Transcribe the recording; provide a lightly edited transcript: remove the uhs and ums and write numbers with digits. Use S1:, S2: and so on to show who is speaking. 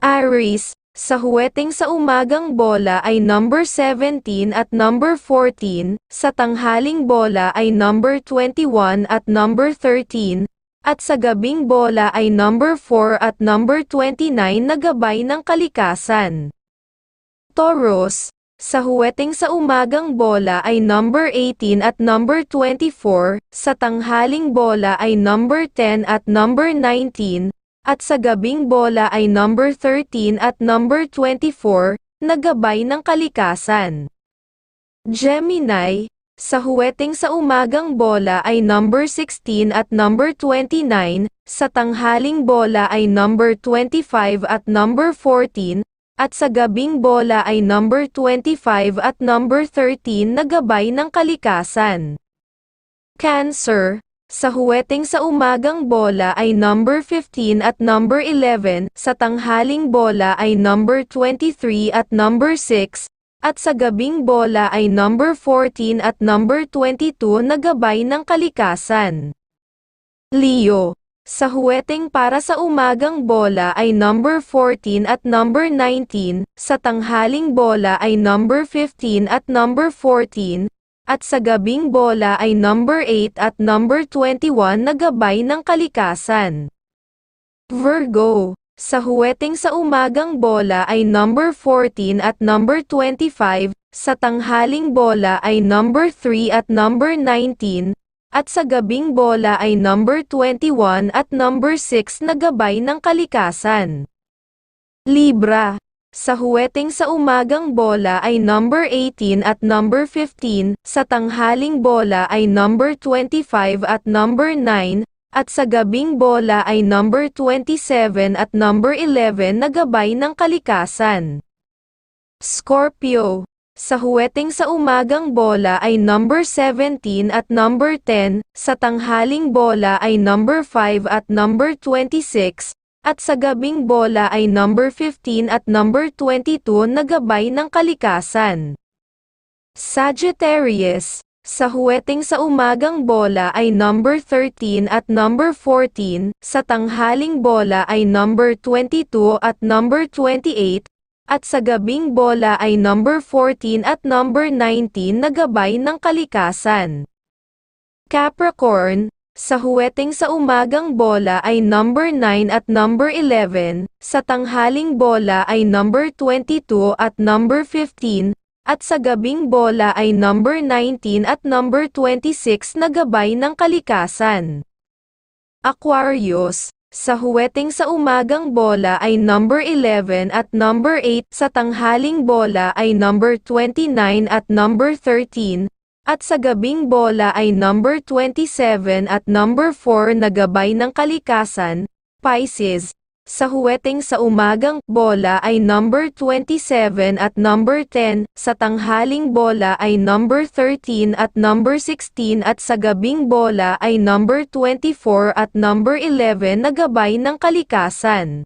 S1: Aries, sa huweteng sa umagang bola ay number 17 at number 14, sa tanghaling bola ay number 21 at number 13, at sa gabing bola ay number 4 at number 29 na gabay ng kalikasan. Taurus, sa huweteng sa umagang bola ay number 18 at number 24, sa tanghaling bola ay number 10 at number 19, at sa gabing bola ay number 13 at number 24, na gabay ng kalikasan. Gemini, sa huweteng sa umagang bola ay number 16 at number 29, sa tanghaling bola ay number 25 at number 14, at sa gabing bola ay number 25 at number 13 na gabay ng kalikasan. Cancer, sa huweteng sa umagang bola ay number 15 at number 11, sa tanghaling bola ay number 23 at number 6, at sa gabing bola ay number 14 at number 22 na gabay ng kalikasan. Leo, sa huweteng para sa umagang bola ay number 14 at number 19, sa tanghaling bola ay number 15 at number 14, at sa gabing bola ay number 8 at number 21 na gabay ng kalikasan. Virgo, sa huweteng sa umagang bola ay number 14 at number 25, sa tanghaling bola ay number 3 at number 19, at sa gabing bola ay number 21 at number 6 na gabay ng kalikasan. Libra, sa huweteng sa umagang bola ay number 18 at number 15, sa tanghaling bola ay number 25 at number 9, at sa gabing bola ay number 27 at number 11 na gabay ng kalikasan. Scorpio, sa huweteng sa umagang bola ay number 17 at number 10, sa tanghaling bola ay number 5 at number 26, at sa gabing bola ay number 15 at number 22 na gabay ng kalikasan. Sagittarius, sa huweteng sa umagang bola ay number 13 at number 14, sa tanghaling bola ay number 22 at number 28, at sa gabing bola ay number 14 at number 19 na gabay ng kalikasan. Capricorn, sa huweteng sa umagang bola ay number 9 at number 11, sa tanghaling bola ay number 22 at number 15, at sa gabing bola ay number 19 at number 26 na gabay ng kalikasan. Aquarius, sa huweteng sa umagang bola ay number 11 at number 8, sa tanghaling bola ay number 29 at number 13, at sa gabing bola ay number 27 at number 4 na gabay ng kalikasan. Pisces, sa huweteng sa umagang bola ay number 27 at number 10, sa tanghaling bola ay number 13 at number 16 at sa gabing bola ay number 24 at number 11 na gabay ng kalikasan.